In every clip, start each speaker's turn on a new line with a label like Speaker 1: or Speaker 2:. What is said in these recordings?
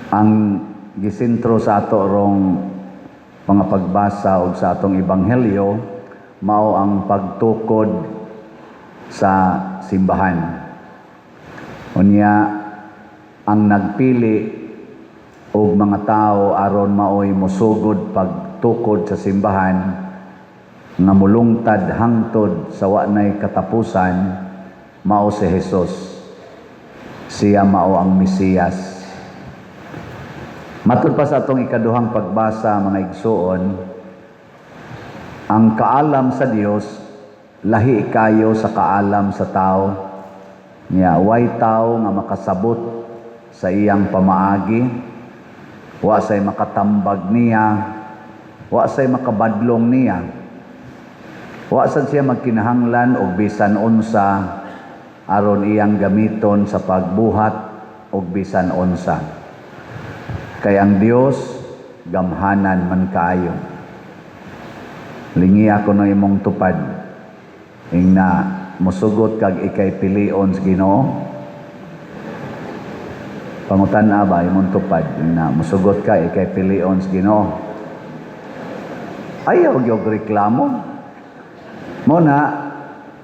Speaker 1: Ang gisentro sa ato rong mga pagbasa og sa atong ebanghelyo mao ang pagtukod sa simbahan. Unya ang nagpili og mga tao aron maoy mosugod pagtukod sa simbahan nga mulungtad hangtod sa wa nay katapusan mao si Hesus. Siya mao ang Mesiyas. Matud pa sa atong ikaduhang pagbasa, mga igsuon, ang kaalam sa Dios lahi kayo sa kaalam sa tao. Nya way tao nga makasabot sa iyang pamaagi, wa say makatambag niya, wa say makabadlong niya, wa sad siya magkinahanglan og bisan unsa aron iyang gamiton sa pagbuhat og bisan unsa. Kay ang Dios gamhanan man kaayo. Lingi ako no imong tupad ingna mosugot kag ikay pilion sa Ginoo. Pangutan-a ba imong tupad ingna mosugot ka ikay pilion sa Ginoo. Ayaw gyud reklamo. Mo na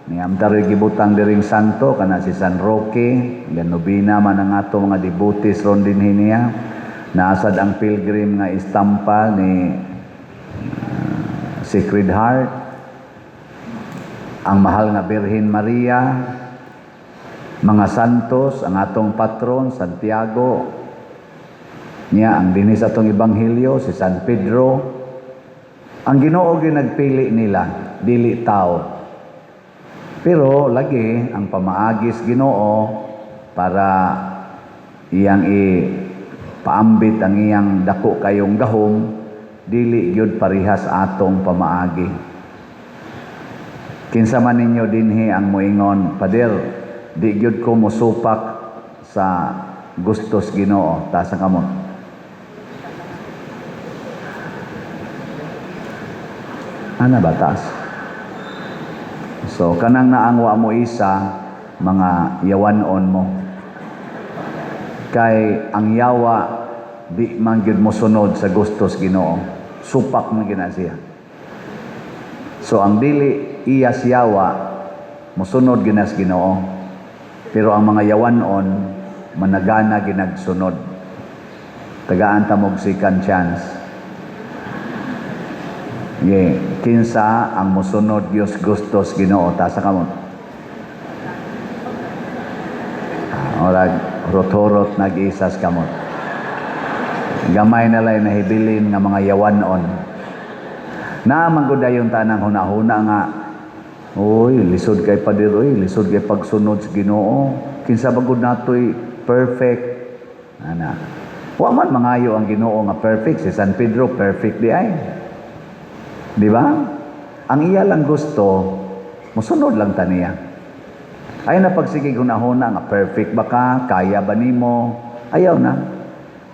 Speaker 1: niyam diri gibutang diring santo kana si San Roque, ganubina man ang ato mga devotees ron dinhi niya. Naasad ang pilgrim nga istampa ni Sacred Heart, ang mahal nga Birhen Maria, mga santos, ang atong patron Santiago, niya ang dinis atong ebanghelyo si San Pedro. Ang Ginoo gyud nagpili nila, dili tao. Pero lagi ang pamaagis Ginoo para iyang paambit ang iyang dako kayong gahom, dili gyud parihas atong pamaagi. Kinsa man ninyo dinhi ang moingon, Pader, di gyud ko mosupak sa gustos Ginoo, taas ang kamot. Ana ba taas? So kanang naangwa mo isa, mga yawanon mo. Kay ang yawa di man gyud mosunod sa gustos Ginoo, supak man gina siya. So ang dili iya yawa mosunod ginas Ginoo, pero ang mga yawanon managana ginagsunod. Tagaan ta mog second chance. Kinsa ang mosunod Dios gustos Ginoo, ta sa kamot. Orag rot-rot nag-isas kamot. Gamay na lay nahibilin nga mga yawanon. Naman ko dayon tanang hunahuna nga, oy, lisod kay Pader, oy, lisod kay pagsunod sa Ginoo. Kinsa bagud natoy perfect. Ana. Wa man mangayo ang Ginoo nga perfect, si San Pedro perfect di ay. Di ba? Ang iya lang gusto, mosunod lang ta niya. Ay na pagsigig hunahuna nga perfect ba ka, kaya ba nimo? Ayaw na.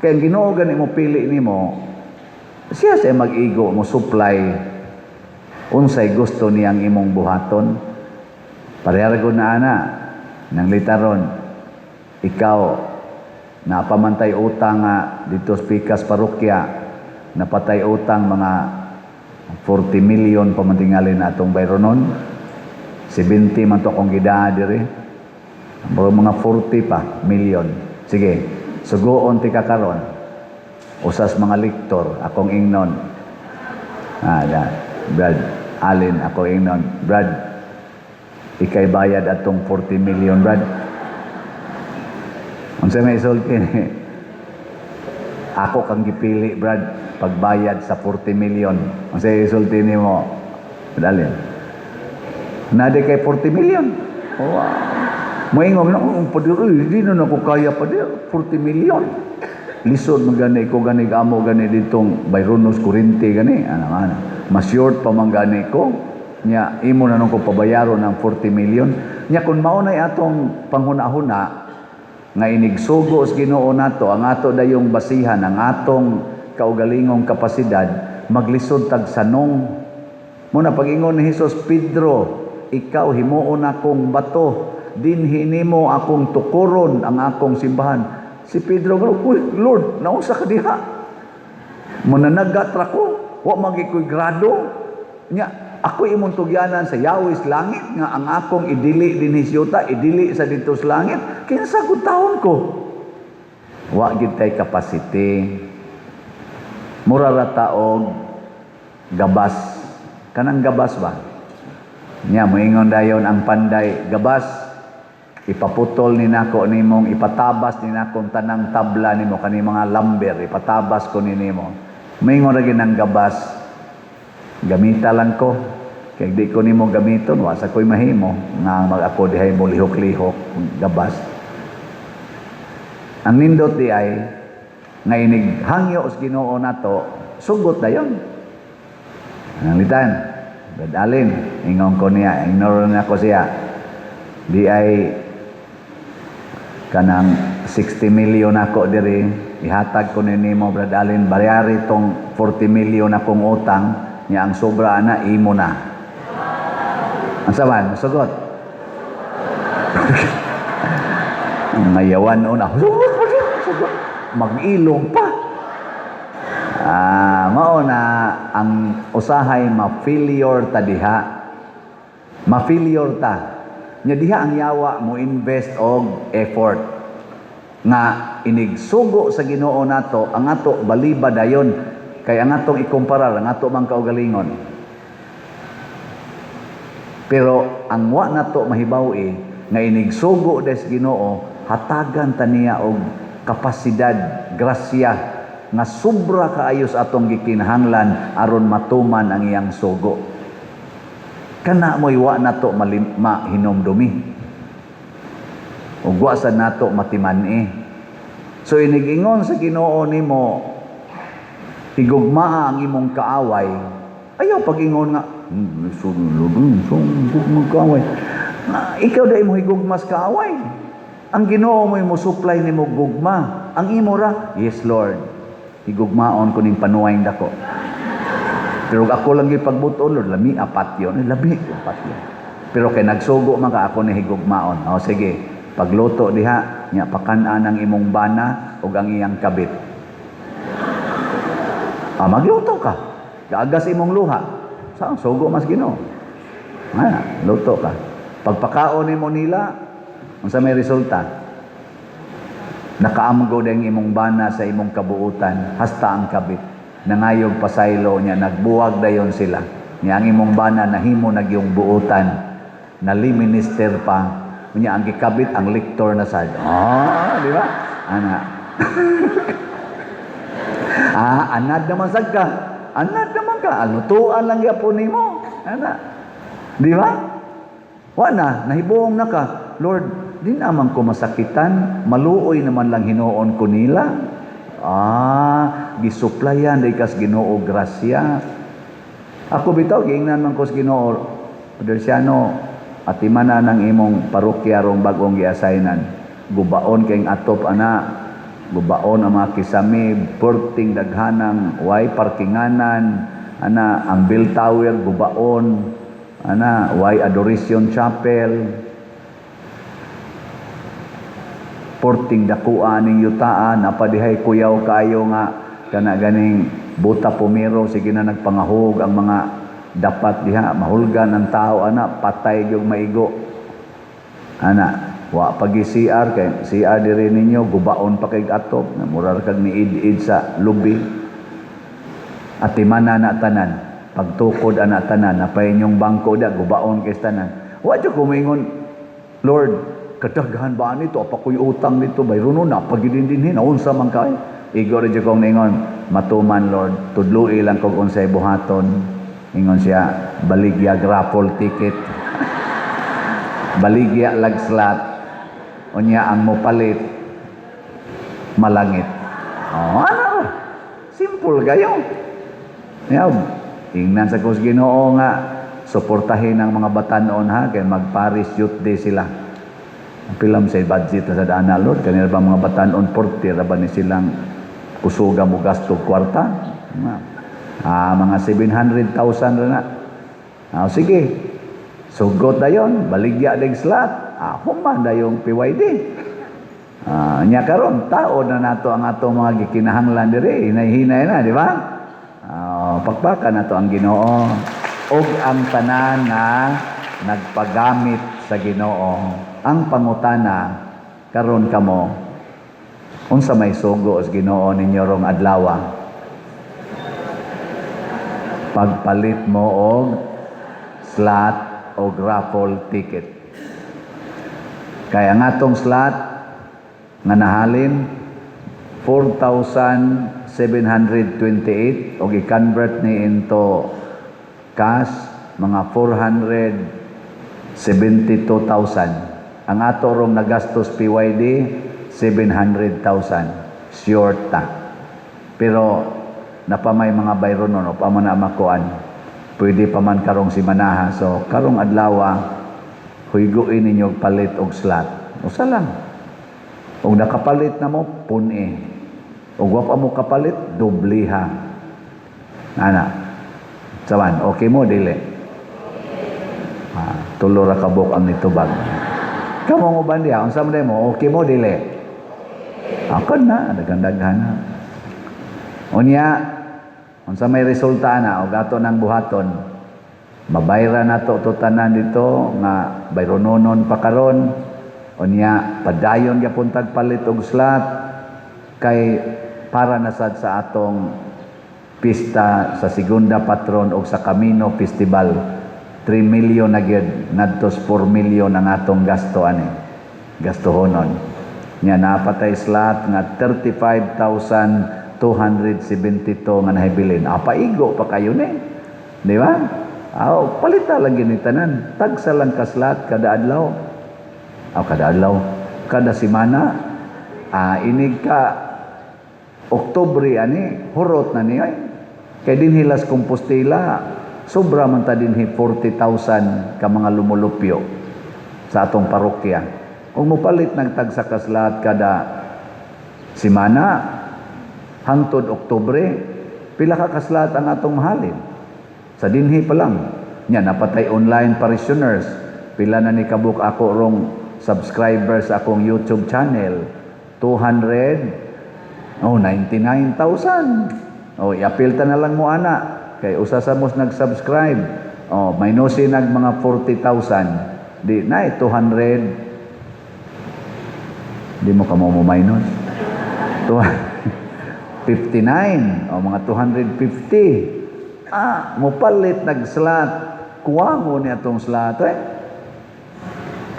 Speaker 1: Kaya ang Ginoo gani mo pili nimo, siya sa mag-igo mo supply unsay gusto niyang imong buhaton. Parehagod na ana nang litaron, ikaw na pamantay utang dito sa Pikas Parokya, napatay utang mga 40 million pamantingalin na atong bayronon. 70 man to akong gidaa diri. Mga 40 pa million. Sige, sugoon ti kakaron. Usas mga liktor akong ingnon. Brad, Alin akong ingnon. Brad, ikay bayad atong 40 million, Brad. Unsa may isulti ni? Ako kang gipili, Brad, pagbayad sa 40 million. Unsa isulti nimo? Alin? Nade kay 40 million. Wow. Moingon na, Pader, hindi na ako kaya, Pader, 40 million. Lisod magani ko, gani amo, gani ditong Bayronos, Corinti, gani. Mas short pa man gani ko. Nya, imo na nung ko pabayaro ng 40 million. Nya, kung maunay atong panghuna-huna, nga inigsugo sa Ginoo nato, ang ato dayong basihan, ang atong kaugalingong kapasidad, maglisod tag sanong. Muna pag-ingon ni Jesus, Pedro, ikaw himuon akong bato, dinhi nimo akong tukuron ang akong simbahan. Si Pedro, uy, Lord, nausa ka diha. Mananagatra ko, wa magikoy grado. Nya, ako imong tugyanan sa yawis langit, nga ang akong idili din hisyuta, idili sa dito sa langit, kinsa gud taon ko. Wa gid tay capacity. Mura ra taog gabas. Kanang gabas ba? Nya, moingon dayon ang panday, gabas, ipaputol ni nako nimong, ipatabas ni nakong tanang tabla nimo, kani mga lumber, ipatabas ko ni nimo. Moingon ra ginang gabas, gamita lang ko, kaya di ko nimo gamiton, wasa ko'y mahimo, nga mag-ako dihay mo lihok-lihok, gabas. Ang nindot di ay, nga inig hangyo os Ginoo nato, sugot dayon. Ang litan, dadalin, ingon ko niya, ignore na ko siya. Di ay kanang 60 million ako diri, ihatag ko nimo dadalin, bayari tong 40 million akong utang, niya ang sobra na imo na. Ang saman, sugot. Ngayawan una, sugot. Mag-ilong pa. Mao na ang usahay ma-failure ta diha. Ma-failure ta. Nya diha ang yawa mo invest og effort. Nga inigsugo sa Ginoo nato, ang ato baliba dayon kay ang atong ikumparar ang ato mang kaugalingon. Pero ang wa nato mahibaw-i nga inigsugo des Ginoo, hatagan ta niya og kapasidad, grasya nga sobra kaayos atong gikinahanglan aron matuman ang iyang sugo. Kana mo'y wa nato mahinomdumi. Ug wa sad nato matimani. So inigingon sa Ginoo nimo, higugmaa ang imong kaaway. Ayaw pag-ingon nga, kaaway. Ikaw dai mo higugmas kaaway. Ang Ginoo mo supply nimo gugma. Ang imo ra, yes Lord. Higugmaon ko ning panuwayng dako. Pero ako lang gyud pagbuton, Lord, lami apat yon, lami apat yon. Pero kay nagsugo man ka ako ni higugmaon. O sige, pagluto diha, nya pakan-an ang imong bana ug ang iyang kabit. Magluto ka. Gaagas imong luha. Sa sugo mas Ginoo. Luto ka. Pagpakaon nimo nila, unsa may resulta? Nakaamgo ding imong bana sa imong kabuutan, hasta ang kabit. Nangayog pasaylo niya, nagbuwag dayon sila. Niya ang imong bana nahimo nagyong buutan, naliminister pa. Niya ang gikabit ang liktor na sad. Di ba? Ana. Anad naman sad ka. Anad naman ka. Lutuan lang yapon nimo. Ana. Di ba? Wa na, nahibuong na ka. Lord, di naman ko masakitan, maluoy naman lang hinuon ko nila. Gisuplayan, day kas Ginoo grasya. Ako bitaw, giingnan man ko sa Ginoo, Padersiano, atimana ng imong parokya rong bagong giasaynan. Gubaon kayong atop, gubaon ang mga kisami, porting daghanang, way parkinganan, ang bell tower, gubaon, way adoration chapel, porting dakuan ning yutaan, napadihay kuyaw kayo nga kana ganing buta pumiro, sige na nagpangahog ang mga dapat diha, mahulgan ang tao, patay yung maigo. Wa pagi CR, kay CR diri ninyo, gubaon pa kay atop, na murar kag niid-id sa lubi. Atimana na tanan, pagtukod ana tanan, napay inyong bangko da, gubaon kay tanan. Wa jud ko moingon, Lord, kadaghan ba nito? Apa ko'y utang nito? Bayroon na, pagidindinhin, unsa man kay? Igor dyan kong ningon, matuman Lord, tudlui lang kong unsay buhaton. Ingon siya, baligya raffle ticket. Baligya lag slot. Unya ang mopalit, malangit. Simple kayo. Tingnan sa kus Ginoo nga, suportahin ang mga batanon ha, kaya mag-Paris Youth Day sila. Ang pilam sa budget na sa daan na Lord, kanila ba mga batanon 40, ba ni silang kusuga mo gasto kwarta? Mga 700,000 na. Sige, sugot na yun, baligya ng slot. Human na yung PYD. Nya karon tao na nato ang ato mga gikinahanglan diri, hinay-hinay na, di ba? Pakpakan nato ang Ginoo ug ang tanan nga nagpagamit sa Ginoo. Ang pangutana karon kamo, unsa may sugo sa Ginoo ninyo rong adlaw? Pagpalit mo og slot o raffle ticket. Kaya nga atong slot nga nahalin 4,728 o i-convert ni into cash mga 472,000. Ang ato rong nagastos PYD 700,000. Sure ta. Pero napamay mga bayro no, pa man na makuan. Pwede pa man karong simanaha. So karong adlaw huyguin ninyo palit og slot. Usa lang. Og nakapalit na mo, pun-e. Og wa pa mo kapalit, dobliha. Ana. Saman, okay mo, dili? Tulo ra kabuk ang nitubag. Kamu mo bandiya, unsa man mo, okay mo, dili? Akon na, daghan-daghan na. Unya, unsa may resulta na, og ato ng buhaton, mabayra na to tanan dito, nga bayrononon pa karon. Unya, padayon gyapon tagpalit og slot kay para nasad sa atong pista sa segunda patron og sa Camino Festival. 3 million na gyud ngadtos 4 million ang atong gasto ani. Gastohonon. Nya napatay slot nga 35,272 nga nahibilin. Apaigo pa kayo ni. Di ba? Palita lang ginitanan. Tagsa lang ka slot kada adlaw. Kada adlaw, kada semana, inig ka Oktubre ani, hurot na niya. Kay dinhi Las Compostela, sobra man ta dinhi 40,000 ka mga lumulupyo sa atong parokya. Kung mupalit nagtagsa ka slot kada semana, hangtod Oktubre, pila ka kaslat ang atong mahalin. Sa dinhi pa lang, nya napatay online parishioners, pila na ni kabuk ako rong subscribers sa akong YouTube channel, 99,000. I-appeal ta na lang mo ana kay usa sa mos nag-subscribe. May nosi nag mga 40,000. Di na 200. Di mo kamo mo minus. 59 mga 250. Mupalit nag-slot. Kuha mo ni atong slot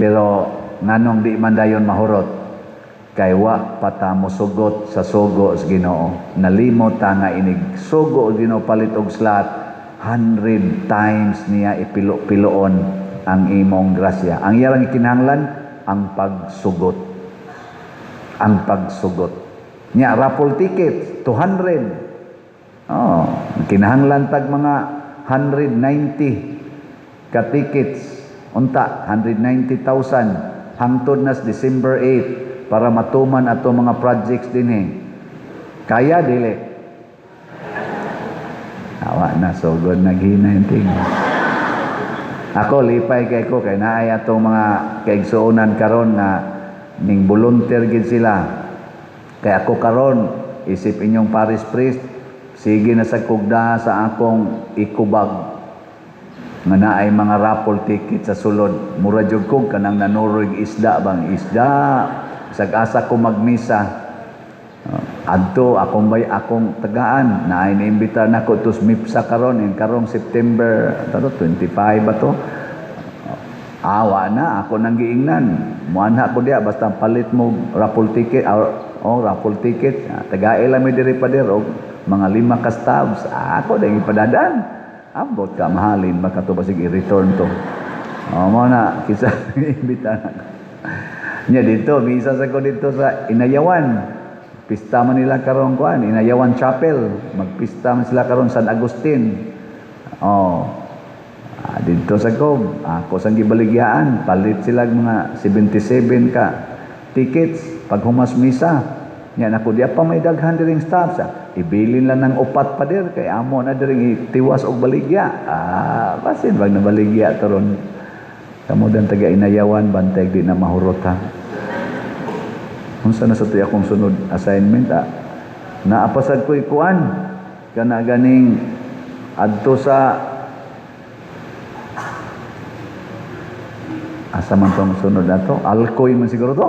Speaker 1: Pero nganong di man dayon mahurot kay wa pata mo sugot sa sugo sa Ginoo. Nalimot ta nga inig sugo Ginoo palit og slot 100 times niya ipilo-piloon ang imong grasya. Ang iyang kinahanglan ang pagsugot. Ang pagsugot. Nya raffle tickets 200. Kinahanglan tag mga 190 ka tickets. Unta 190,000 hangtod nas December 8 para matuman ato mga projects dinhi. Kaya dili. Awa na sugod naghina yung ting. Ako lipay kay ko kay naay atong mga kaigsuonan karon nga ning volunteer gid sila. Kay ako karon isip inyong parish priest, sige na sa kugda sa akong ikubag nga naay mga raffle ticket sa sulod. Mura jud kog kanang nanuroy isda bang isda. Sag-asa ko magmisa. Adto akong tagaan naay niimbita nako to MIPSA karon karong September 25 ba to. Awa na ako nang giingnan. Muanha ko diya basta palit mo raffle ticket raffle ticket. Tagaay lang mi diri pa der og mga 5 ka stabs. Ako ding ipadadaan. Abot ka mahalin baka to basig i-return to. Mo na kisa imbita na. Nya dito bisa sa ko dito sa Inayawan. Pista man nila karon kuan Inayawan Chapel. Magpista man sila karon San Agustin. Dito sa ko ako sang gibaligyaan palit sila mga 77 ka tickets pag humas misa. Nya nako diya pa may daghan diring staff ibilin lang ng upat pa der kay amo na diring tiwas og baligya. Basin wag na baligya karon. Kamo dan taga Inayawan bantay di na mahurot ha. Unsa na sa tuya akong sunod assignment naapasad ko'y kuan kana ganing adto sa asa man tong sunod nato Alcoy man siguro to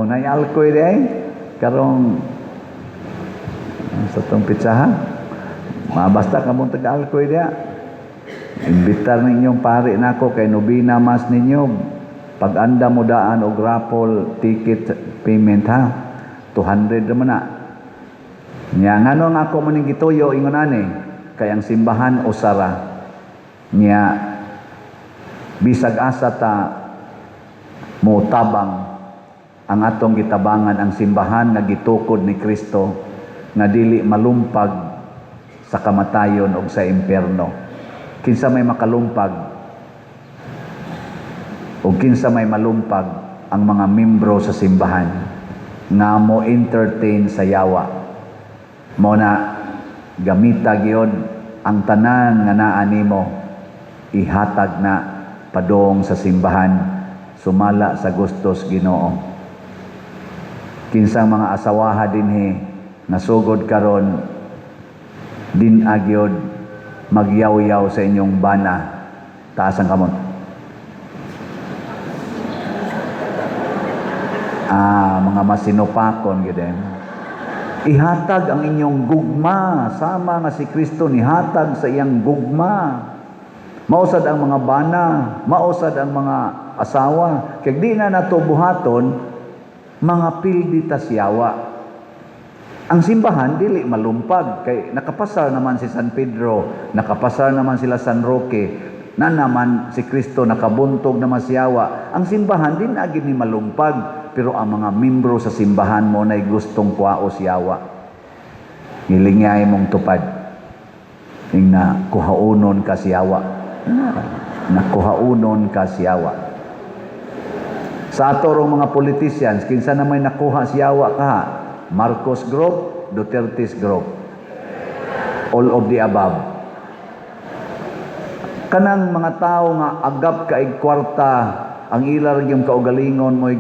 Speaker 1: nay Alcoy di ay karong sa tong pitsahan mabasta ka mong taga Alcoy dia imbitar ninyong pare nako kay nobina mas ninyo pag anda mo daan og raffle ticket payment ha 200 naman na nya ngano nga ako maning gituyo ingon ani kay ang simbahan usara nya bisag asa ta mo tabang ang atong gitabangan ang simbahan nga gitukod ni Kristo nga dili malumpag sa kamatayon o sa impyerno. Kinsa may makalumpag o kinsa may malumpag ang mga membro sa simbahan nga mo entertain sa yawa. Mo na gamita gyud ang tanan nga naa nimo ihatag na padong sa simbahan sumala sa gustos Ginoo. Kinsang mga asawaha dinhi nasugod karon din agyod magyaw-yaw sa inyong bana taas ang kamot. Mga masinupakon gid ihatag ang inyong gugma sama nga si Kristo nihatag sa iyang gugma. Mausad ang mga bana, mausad ang mga asawa. Kaya di na nato buhaton, mga pildi tasyawa. Ang simbahan, dili malumpag. Kay nakapasar naman si San Pedro, nakapasar naman sila San Roque, na naman si Kristo nakabuntog na masyawa. Ang simbahan, din na ni malumpag. Pero ang mga membro sa simbahan mo na'y gustong kuwaos yawa. Ngilingay mong tupad. Ning na kuhaunon ka siyawa. Nakuhaunon ka siyawa. Sa ato rong mga politicians, kinsa na may nakuha siyawa ka, Marcos Group, Duterte's Group. All of the above. Kanang mga tao nga agap kaig kwarta, ang ilar yung kaugalingon mo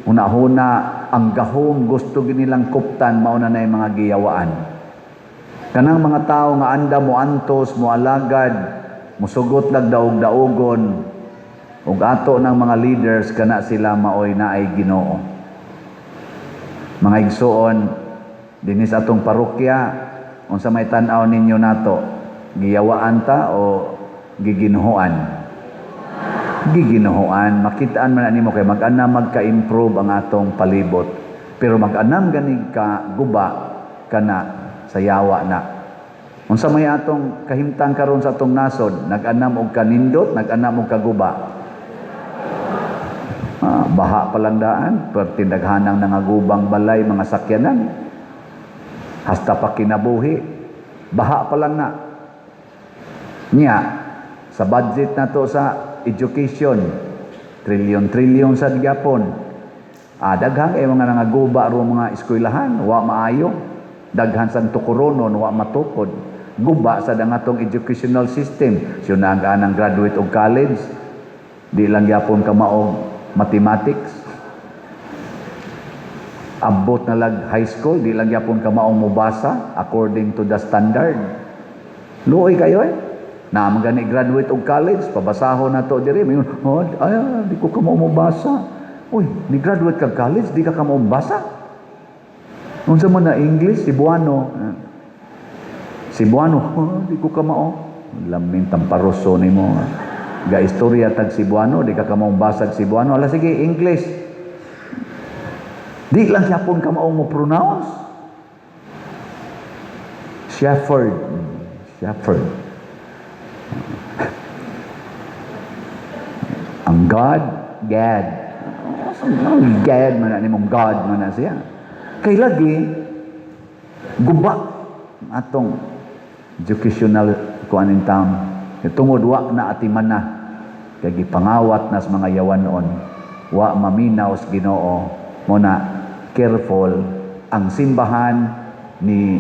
Speaker 1: una-huna, ang gahom gusto ginilang kuptan, mauna na yung mga giyawaan. Kanang mga tao nga anda mo antos, mo alagad, musugot nagdaog-daogon ug ato ng mga leaders kana sila maoy naay Ginoo. Mga igsoon dinhi sa atong parokya unsa may tan-aw ninyo nato giyawaan ta o giginhuan? Giginhuan. Makitaan man nimo kay mag-anam magka-improve ang atong palibot pero mag-anam ganig ka guba kana sa yawa na. Unsa may atong kahimtang karon sa atong nasod, nag-anam og kanindot, nag-anam og kaguba. Baha pa lang daan, pertindaghanang nangagubang balay mga sakyanan. Hasta pa kinabuhi, baha pa lang na. Nya, sa budget na to sa education, trilyon-trilyon sa gyapon. Daghang mga nangaguba ro mga eskwelahan, wa maayo. Daghan sang tukuronon, wa matukod. Guba sa dangatong educational system. Siya na ang graduate og college. Di lang yapon ka maog mathematics. Abot na lag high school, di lang yapon ka maog mubasa according to the standard. Luoy kayo na magani graduate og college, pabasahon na to diri. Di ko ka maog mubasa. Uy, ni graduate ka college, di ka maog mubasa? Unsa man na English, Cebuano. Cebuano, di ko ka mao. Lamin tamparoso ni mo. Ga istorya tag Cebuano, di ka maong basag Cebuano. Ala sige, English. Di lang yapon ka maong mo pronounce. Shepherd. Ang God, Gad. Ang Gad man na mong God man na siya. Kay lagi guba atong educational kuanin town tungod wa na atiman na kay gipangawat nas mga yawanon wa maminaw sa Ginoo mo na careful ang simbahan ni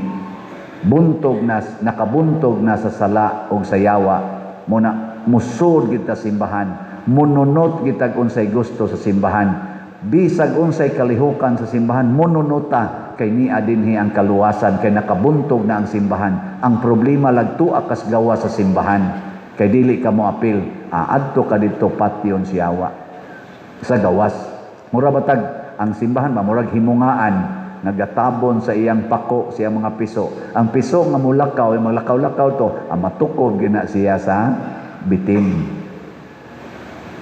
Speaker 1: buntog nas nakabuntog na sa sala o sa yawa mo na musud kita simbahan mununot kita unsay gusto sa simbahan Bisag unsay kalihukan sa simbahan, monunuta kay niya dinhi ang kaluwasan, kay nakabuntog na ang simbahan. Ang problema lagtua kas gawa sa simbahan, kay dili ka mo apil, adto ka dito patyon siyawa sa gawas. Mura batag ang simbahan murag himungaan, nagatabon sa iyang pako siya mga piso. Ang piso nga mulakaw, yung maglakaw-lakaw to, ang matukod gina siya sa bitin.